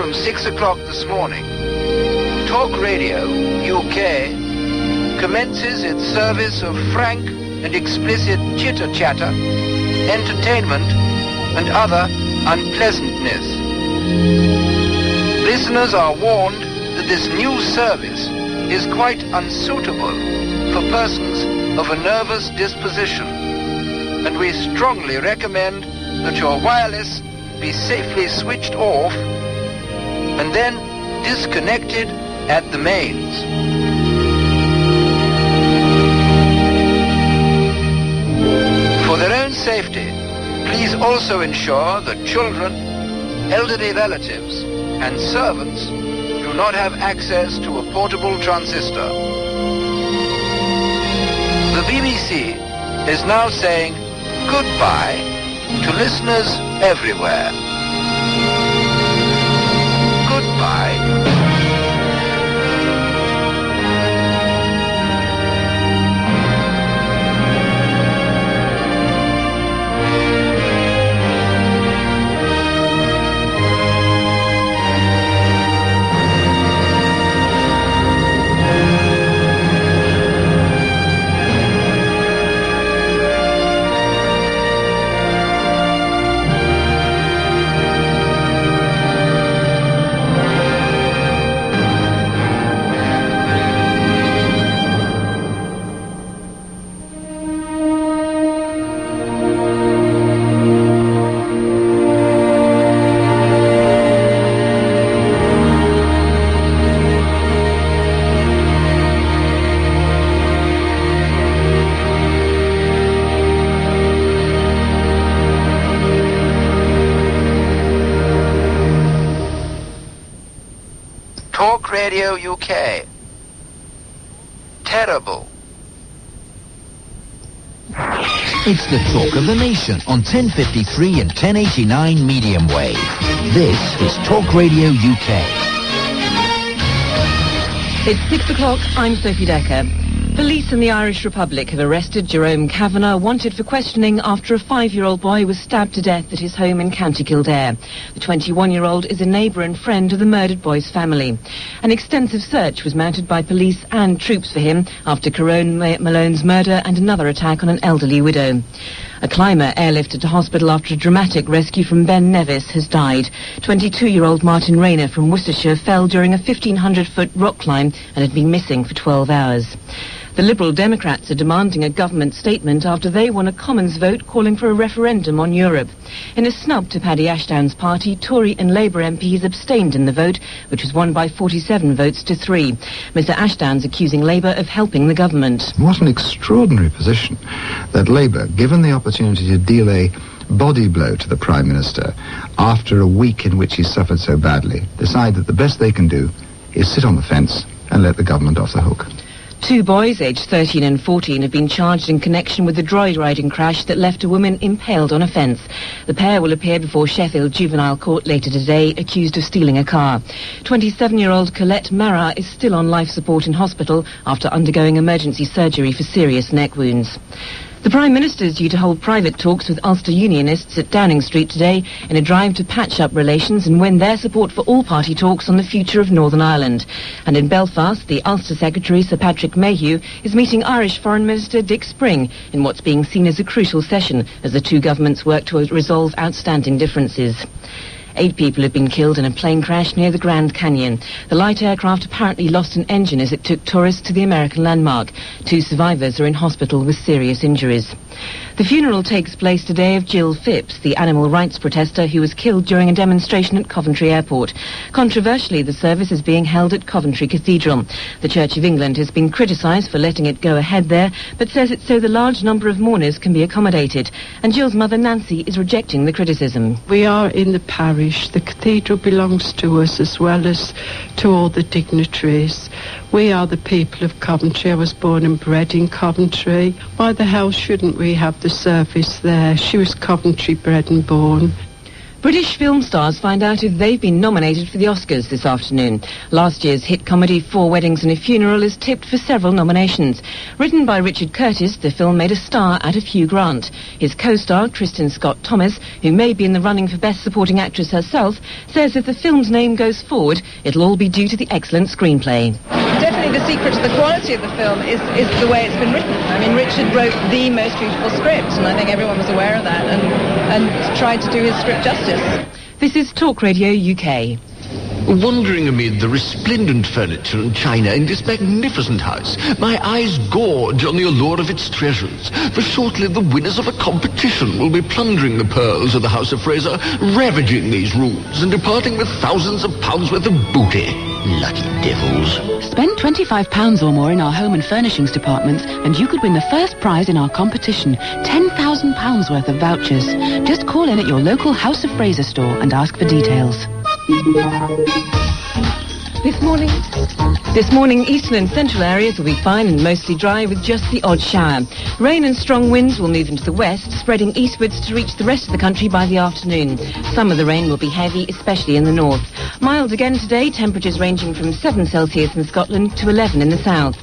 from 6 o'clock this morning, Talk Radio UK commences its service of frank and explicit chitter-chatter, entertainment, and other unpleasantness. Listeners are warned that this new service is quite unsuitable for persons of a nervous disposition, and we strongly recommend that your wireless be safely switched off and then disconnected at the mains. For their own safety, please also ensure that children, elderly relatives, and servants do not have access to a portable transistor. The BBC is now saying goodbye to listeners everywhere. Goodbye. Talk Radio UK. Terrible. It's the talk of the nation on 1053 and 1089 medium wave. This is Talk Radio UK. It's 6 o'clock. I'm Sophie Decker. Police in the Irish Republic have arrested Jerome Kavanagh, wanted for questioning after a 5-year-old boy was stabbed to death at his home in County Kildare. The 21-year-old is a neighbour and friend of the murdered boy's family. An extensive search was mounted by police and troops for him after Corone Malone's murder and another attack on an elderly widow. A climber airlifted to hospital after a dramatic rescue from Ben Nevis has died. 22-year-old Martin Rayner from Worcestershire fell during a 1,500-foot rock climb and had been missing for 12 hours. The Liberal Democrats are demanding a government statement after they won a Commons vote calling for a referendum on Europe. In a snub to Paddy Ashdown's party, Tory and Labour MPs abstained in the vote, which was won by 47 votes to 3. Mr Ashdown's accusing Labour of helping the government. What an extraordinary position that Labour, given the opportunity to deal a body blow to the Prime Minister after a week in which he suffered so badly, decide that the best they can do is sit on the fence and let the government off the hook. 2 boys, aged 13 and 14, have been charged in connection with the joyriding crash that left a woman impaled on a fence. The pair will appear before Sheffield Juvenile Court later today, accused of stealing a car. 27-year-old Colette Marat is still on life support in hospital after undergoing emergency surgery for serious neck wounds. The Prime Minister is due to hold private talks with Ulster Unionists at Downing Street today in a drive to patch up relations and win their support for all-party talks on the future of Northern Ireland. And in Belfast, the Ulster Secretary, Sir Patrick Meah, is meeting Irish Foreign Minister Dick Spring in what's being seen as a crucial session as the two governments work to resolve outstanding differences. 8 people have been killed in a plane crash near the Grand Canyon. The light aircraft apparently lost an engine as it took tourists to the American landmark. 2 survivors are in hospital with serious injuries. The funeral takes place today of Jill Phipps, the animal rights protester who was killed during a demonstration at Coventry Airport. Controversially, the service is being held at Coventry Cathedral. The Church of England has been criticised for letting it go ahead there, but says it's so the large number of mourners can be accommodated. And Jill's mother, Nancy, is rejecting the criticism. We are in the parish. The cathedral belongs to us as well as to all the dignitaries. We are the people of Coventry. I was born and bred in Coventry. Why the hell shouldn't we have the service there? She was Coventry bred and born. British film stars find out if they've been nominated for the Oscars this afternoon. Last year's hit comedy 4 Weddings and a Funeral is tipped for several nominations. Written by Richard Curtis, the film made a star out of Hugh Grant. His co-star, Kristen Scott Thomas, who may be in the running for Best Supporting Actress herself, says if the film's name goes forward, it'll all be due to the excellent screenplay. Definitely the secret to the quality of the film is the way it's been written. I mean, Richard wrote the most beautiful script, and I think everyone was aware of that and tried to do his script justice. This is Talk Radio UK. Wandering amid the resplendent furniture and china in this magnificent house, my eyes gorge on the allure of its treasures, for shortly the winners of a competition will be plundering the pearls of the House of Fraser, ravaging these rooms and departing with thousands of pounds worth of booty. Lucky devils. Spend £25 or more in our home and furnishings departments and you could win the first prize in our competition, £10,000 worth of vouchers. Just call in at your local House of Fraser store and ask for details. This morning, eastern and central areas will be fine and mostly dry with just the odd shower. Rain and strong winds will move into the west, spreading eastwards to reach the rest of the country by the afternoon. Some of the rain will be heavy, especially in the north. Mild again today, temperatures ranging from 7 Celsius in Scotland to 11 in the south.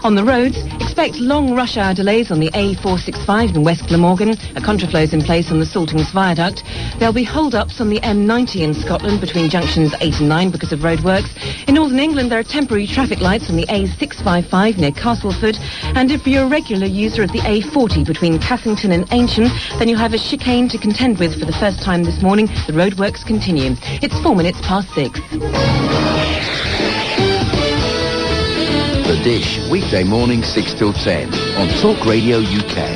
On the roads, expect long rush hour delays on the A465 in West Glamorgan. A contraflow is in place on the Saltings Viaduct. There'll be hold-ups on the M90 in Scotland between junctions 8 and 9 because of roadworks. In Northern England, there are temporary traffic lights on the A655 near Castleford. And if you're a regular user of the A40 between Cassington and Ancient, then you'll have a chicane to contend with for the first time this morning. The roadworks continue. It's 4 minutes past 6. The Dish, weekday morning 6 till 10 on Talk Radio UK.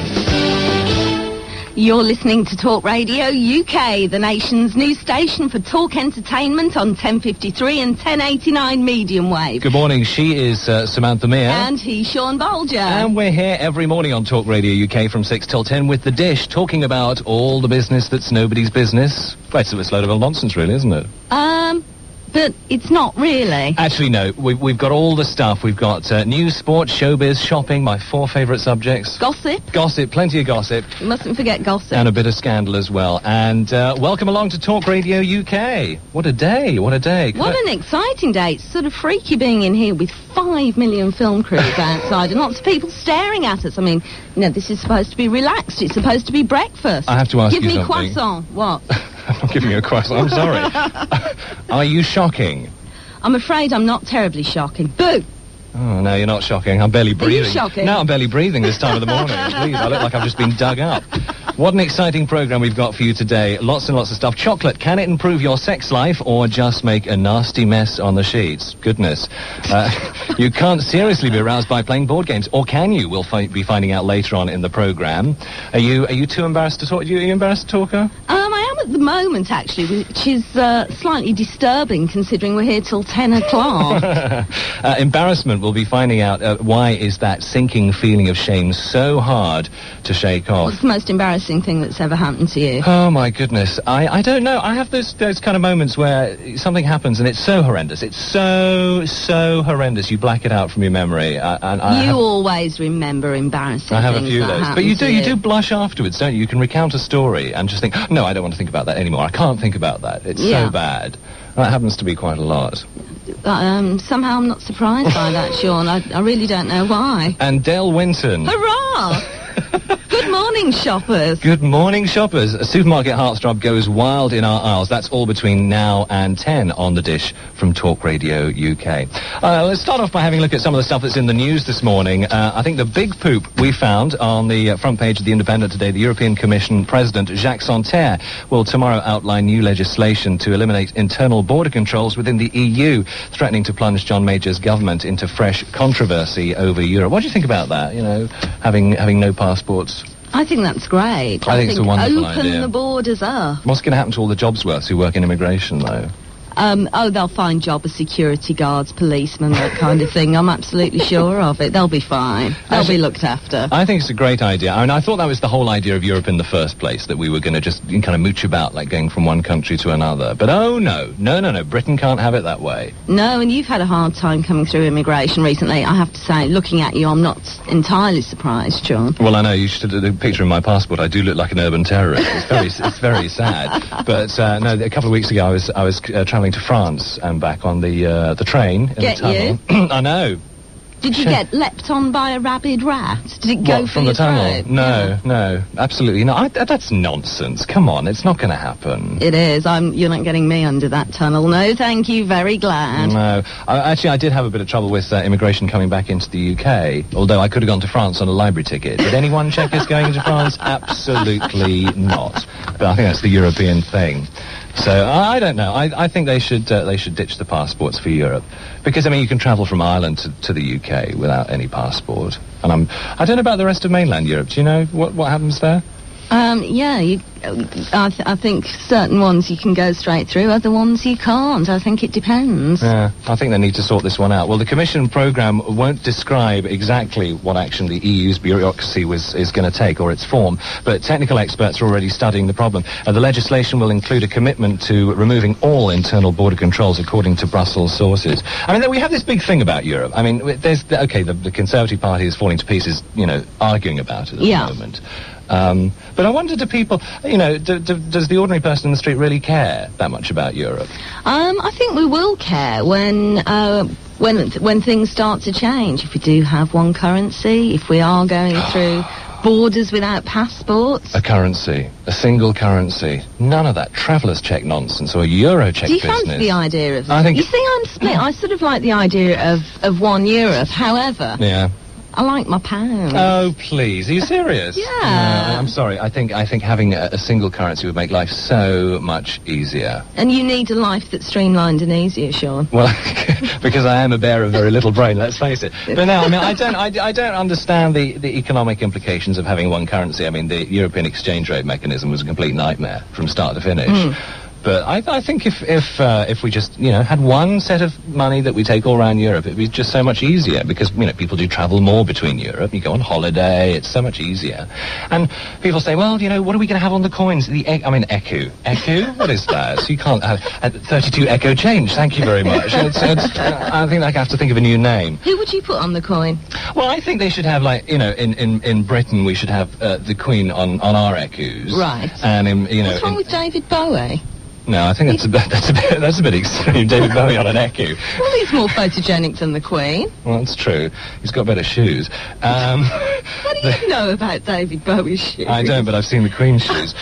You're listening to Talk Radio UK, the nation's news station for talk entertainment on 1053 and 1089 medium wave. Good morning, she is Samantha Meah. And he's Sean Bolger. And we're here every morning on Talk Radio UK from 6 till 10 with The Dish, talking about all the business that's nobody's business. Well, it's a load of nonsense, really, isn't it? But it's not really. Actually, no. We've got all the stuff. We've got news, sport, showbiz, shopping, my 4 favourite subjects. Gossip. Gossip, plenty of gossip. You mustn't forget gossip. And a bit of scandal as well. And welcome along to Talk Radio UK. What a day, what a day. What an exciting day. It's sort of freaky being in here with 5 million film crews outside and lots of people staring at us. I mean, you know, this is supposed to be relaxed. It's supposed to be breakfast. I have to ask you something. Give me croissant. What? I'm not giving you a croissant. I'm sorry. Are you shocking? I'm afraid I'm not terribly shocking. Boo! Oh, no, you're not shocking. I'm barely breathing. Are you shocking? No, I'm barely breathing this time of the morning. Please, I look like I've just been dug up. What an exciting programme we've got for you today. Lots and lots of stuff. Chocolate, can it improve your sex life or just make a nasty mess on the sheets? Goodness. You can't seriously be aroused by playing board games, or can you? We'll be finding out later on in the programme. Are you too embarrassed to talk? Are you embarrassed to talk, her? I am at the moment, actually, which is slightly disturbing considering we're here till 10 o'clock. Embarrassment, we'll be finding out why is that sinking feeling of shame so hard to shake off. What's the most embarrassing thing that's ever happened to you? Oh, my goodness. I don't know. I have those kind of moments where something happens and it's so horrendous. It's so horrendous. You black it out from your memory. You always remember embarrassing things. I have a few of those. But you do blush afterwards, don't you? You can recount a story and just think, no, I don't want to think about that anymore. I can't think about that. It's so bad. That happens to be quite a lot. Somehow I'm not surprised by that, Sean. I really don't know why. And Dale Winton. Hurrah! Good morning, shoppers. Good morning, shoppers. A supermarket heartthrob goes wild in our aisles. That's all between now and 10 on The Dish from Talk Radio UK. Let's start off by having a look at some of the stuff that's in the news this morning. I think the big poop we found on the front page of The Independent today, the European Commission President Jacques Santer will tomorrow outline new legislation to eliminate internal border controls within the EU, threatening to plunge John Major's government into fresh controversy over Europe. What do you think about that, you know, having no passports? I think that's great. I think it's a wonderful idea. Open the borders up. What's going to happen to all the jobs worths who work in immigration, though? They'll find job as security guards, policemen, that kind of thing. I'm absolutely sure of it. They'll be fine. They'll be looked after. I think it's a great idea. I mean, I thought that was the whole idea of Europe in the first place, that we were going to just kind of mooch about, like going from one country to another. But no. Britain can't have it that way. No, and you've had a hard time coming through immigration recently. I have to say, looking at you, I'm not entirely surprised, John. Well, I know, you should the picture in my passport. I do look like an urban terrorist. It's very sad. But no, a couple of weeks ago I was travelling to France and back on the train in Get the tunnel. I know. Did you get leapt on by a rabid rat? Did it go from the tunnel? No, absolutely not. That's nonsense. Come on, it's not going to happen. It is. You're not getting me under that tunnel. No, thank you. Very glad. No. I did have a bit of trouble with immigration coming back into the UK, although I could have gone to France on a library ticket. Did anyone check us going into France? Absolutely not. But I think that's the European thing. So I don't know. I think they should ditch the passports for Europe, because I mean you can travel from Ireland to the UK without any passport. And I don't know about the rest of mainland Europe. Do you know what happens there? I think certain ones you can go straight through, other ones you can't. I think it depends. Yeah, I think they need to sort this one out. Well, the Commission programme won't describe exactly what action the EU's bureaucracy is going to take, or its form, but technical experts are already studying the problem. The legislation will include a commitment to removing all internal border controls, according to Brussels sources. I mean, we have this big thing about Europe. I mean, the Conservative Party is falling to pieces, arguing about it at the moment. But I wonder, do people, does the ordinary person in the street really care that much about Europe? I think we will care when things start to change. If we do have one currency, if we are going through borders without passports. A single currency. None of that traveller's check nonsense or Euro check business. Do you fancy the idea of... I think... You see, I'm split. I sort of like the idea of one Europe. However... Yeah. I like my pound. Oh, please. Are you serious? Yeah. No, I'm sorry. I think having a single currency would make life so much easier. And you need a life that's streamlined and easier, Sean. Well, because I am a bear of very little brain, let's face it. But no, I mean, I don't understand the economic implications of having one currency. I mean, the European exchange rate mechanism was a complete nightmare from start to finish. But I think if we just, had one set of money that we take all around Europe, it'd be just so much easier, because, people do travel more between Europe. You go on holiday, it's so much easier. And people say, well, what are we going to have on the coins? ECU. ECU? What is that? So you can't have 32 ECO change, thank you very much. I think I have to think of a new name. Who would you put on the coin? Well, I think they should have, in Britain, we should have the Queen on our ECUs. Right. And, What's wrong with David Bowie? No, I think that's a bit extreme. David Bowie on an ECU. Well, he's more photogenic than the Queen. Well, that's true. He's got better shoes. What do you know about David Bowie's shoes? I don't, but I've seen the Queen's shoes.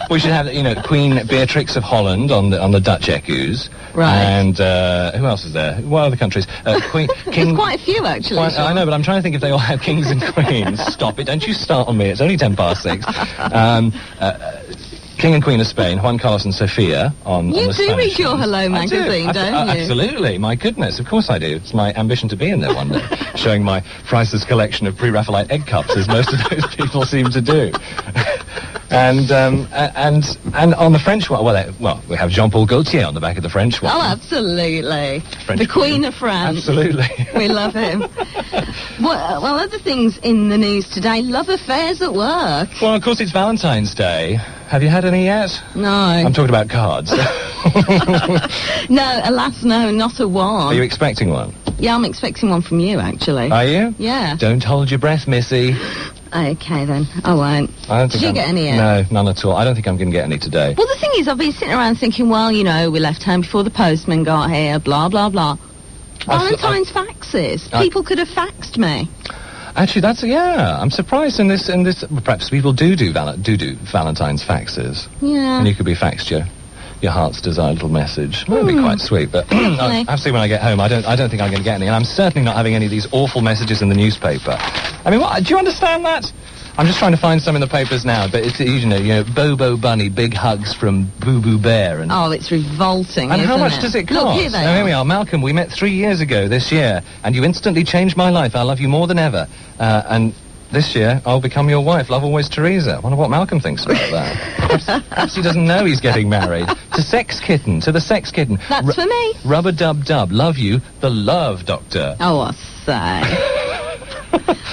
We should have, Queen Beatrix of Holland on the Dutch ECUs. Right. And who else is there? What other countries? King. There's quite a few, actually. I know, but I'm trying to think if they all have kings and queens. Stop it! Don't you start on me. It's only 6:10. King and Queen of Spain, Juan Carlos and Sofia on the Spanish. You do read your Hello magazine, don't you? Absolutely, my goodness, of course I do. It's my ambition to be in there one day, showing my priceless collection of pre-Raphaelite egg cups, as most of those people seem to do. And on the French one, we have Jean-Paul Gaultier on the back of the French one. Oh, absolutely. The Queen of France. Absolutely. We love him. Well, other things in the news today, love affairs at work. Well, of course, it's Valentine's Day. Have you had any yet? No. I'm talking about cards. No, alas, no, not a one. Are you expecting one? Yeah, I'm expecting one from you, actually. Are you? Yeah. Don't hold your breath, Missy. Okay, then. I won't. Did you get any yet? No, none at all. I don't think I'm going to get any today. Well, the thing is, I've been sitting around thinking, well, we left home before the postman got here, blah, blah, blah. Valentine's faxes. People could have faxed me. Actually, I'm surprised in this, perhaps people do Valentine's faxes. Yeah. And you could be faxed your heart's desire little message. That'd be quite sweet, but I'll have to see when I get home. I don't think I'm going to get any, and I'm certainly not having any of these awful messages in the newspaper. I mean, do you understand that? I'm just trying to find some in the papers now, but it's, Bobo Bunny, big hugs from Boo Boo Bear. And it's revolting, And how much does it cost? Look, here we are. Malcolm, we met 3 years ago this year, and you instantly changed my life. I love you more than ever. And This year, I'll become your wife. Love always, Teresa. I wonder what Malcolm thinks about that. Perhaps he doesn't know he's getting married. To Sex Kitten. To the Sex Kitten. That's for me. Rubber dub dub. Love you. The Love Doctor. Oh, I say.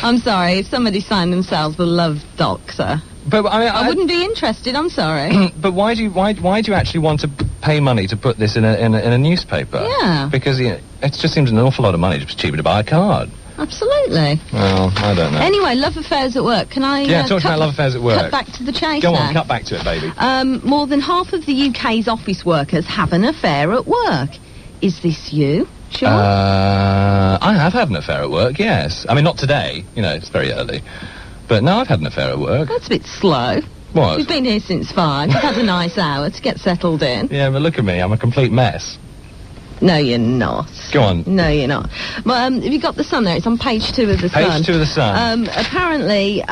I'm sorry. If somebody signed themselves the Love Doctor, but I mean, I wouldn't be interested. I'm sorry. But why do you actually want to pay money to put this in a newspaper? Yeah. Because it just seems an awful lot of money. It's cheaper to buy a card. Absolutely. Well, I don't know. Anyway, love affairs at work. Can I... talk about love affairs at work. Cut back to the chase Go now. on, cut back to it, baby. More than half of the UK's office workers have an affair at work. Is this you, Sean? I have had an affair at work, yes. I mean, not today. It's very early. But no, I've had an affair at work. That's a bit slow. What? You've been here since 5. You've had a nice hour to get settled in. Yeah, but look at me. I'm a complete mess. No, you're not. Go on. No, you're not. Well, have you got the Sun there? It's on page 2 of the Sun. Page 2 of the Sun. Apparently,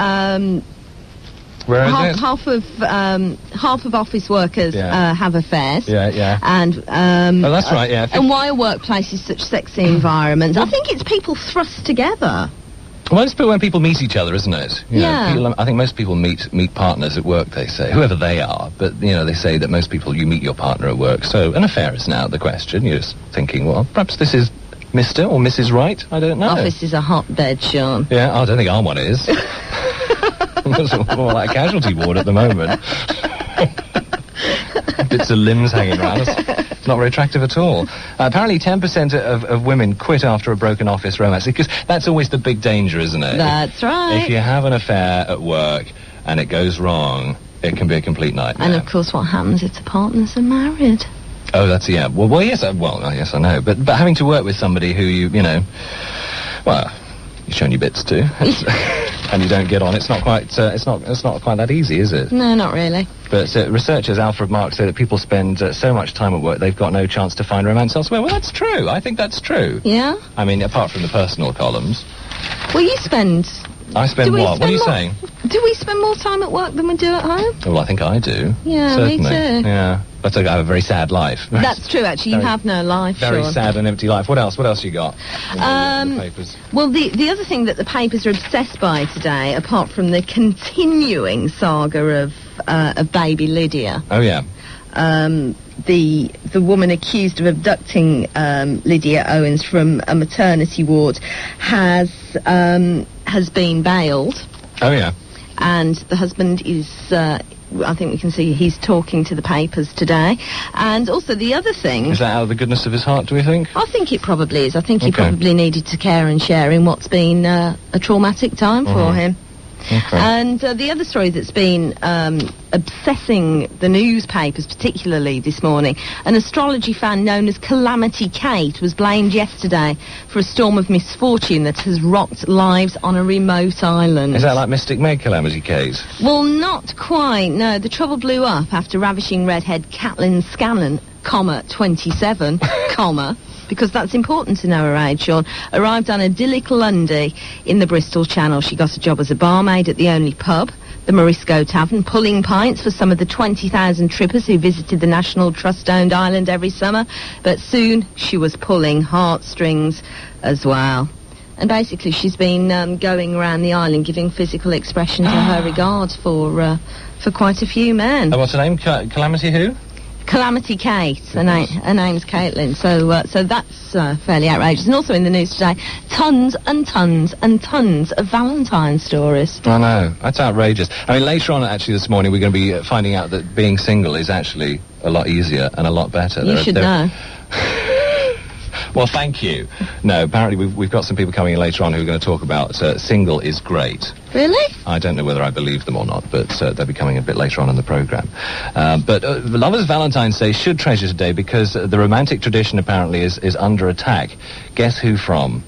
where is it? half of office workers have affairs. Yeah. And oh, that's right. Yeah. And why are workplaces such sexy environments? I think it's people thrust together. Well, it's when people meet each other, isn't it? I think most people meet partners at work, they say, whoever they are. But, they say that most people, you meet your partner at work. So an affair is now the question. You're just thinking, well, perhaps this is Mr. or Mrs. Right. I don't know. Office is a hotbed, Sean. Yeah, I don't think our one is. It's more like a casualty ward at the moment. Bits of limbs hanging around. It's not very attractive at all. Apparently 10% of women quit after a broken office romance, because that's always the big danger, isn't it? That's right. If you have an affair at work and it goes wrong, it can be a complete nightmare. And of course what happens if the partners are married? Oh, that's, yeah. Well, yes, yes, I know. But having to work with somebody who you've shown your bits to, and you don't get on, it's not quite that easy, is it? No, not really. But researchers Alfred Mark say that people spend so much time at work they've got no chance to find romance elsewhere. Well, that's true. I think that's true. Yeah? I mean, apart from the personal columns. Well, you spend... I spend what? What are you saying? Do we spend more time at work than we do at home? Well, I think I do. Yeah, certainly. me too. Yeah. But I have a very sad life. That's true, actually. You have no life, Very Sean. sad and empty life. What else? What else you got? The papers? Well, the other thing that the papers are obsessed by today, apart from the continuing saga of baby Lydia... Oh, yeah. The woman accused of abducting Lydia Owens from a maternity ward has been bailed. Oh, yeah. And the husband is, I think we can see he's talking to the papers today. And also the other thing... Is that out of the goodness of his heart, do we think? I think it probably is. I think he probably needed to care and share in what's been a traumatic time for him. Okay. And the other story that's been obsessing the newspapers, particularly this morning, an astrology fan known as Calamity Kate was blamed yesterday for a storm of misfortune that has rocked lives on a remote island. Is that like Mystic Meg, Calamity Kate? Well, not quite, no. The trouble blew up after ravishing redhead Caitlin Scanlon, 27, because that's important to know her age, Sean, arrived on idyllic Lundy in the Bristol Channel. She got a job as a barmaid at the only pub, the Morisco Tavern, pulling pints for some of the 20,000 trippers who visited the National Trust-owned island every summer. But soon she was pulling heartstrings as well. And basically she's been going around the island giving physical expression to her regard for quite a few men. Oh, what's her name? Calamity who? Calamity Kate. Her name's Caitlin. So that's fairly outrageous. And also in the news today, tons and tons and tons of Valentine stories. I know. That's outrageous. I mean, later on, actually, this morning, we're going to be finding out that being single is actually a lot easier and a lot better. You should know. Well, thank you. No, apparently we've got some people coming in later on who are going to talk about single is great. Really? I don't know whether I believe them or not, but they'll be coming a bit later on in the programme. But Lovers Valentine's Day should treasure today because the romantic tradition apparently is under attack. Guess who from?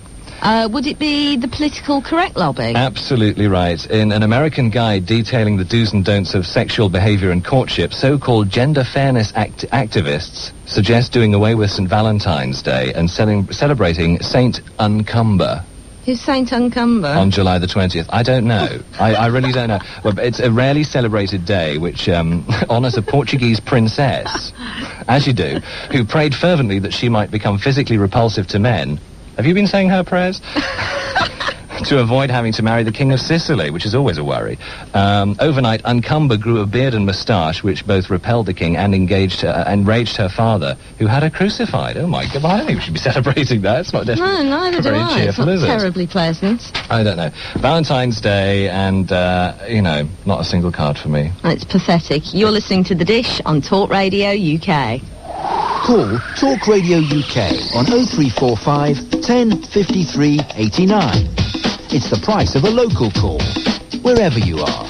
Would it be the political correct lobby? Absolutely right. In an American guide detailing the do's and don'ts of sexual behaviour and courtship, so-called gender fairness activists suggest doing away with St. Valentine's Day and celebrating Saint Uncumber. Who's Saint Uncumber? On July the 20th. I don't know. I really don't know. Well, it's a rarely celebrated day which honours a Portuguese princess, as you do, who prayed fervently that she might become physically repulsive to men. Have you been saying her prayers? to avoid having to marry the King of Sicily, which is always a worry. Overnight, Uncumber grew a beard and moustache, which both repelled the king and enraged her father, who had her crucified. Oh, my God. Well, I don't think we should be celebrating that. It's not definitely No, neither do very I. cheerful, It's is not it? terribly pleasant. I don't know. Valentine's Day and, not a single card for me. It's pathetic. You're listening to The Dish on Talk Radio UK. Call Talk Radio UK on 0345 10 53 89. It's the price of a local call, wherever you are.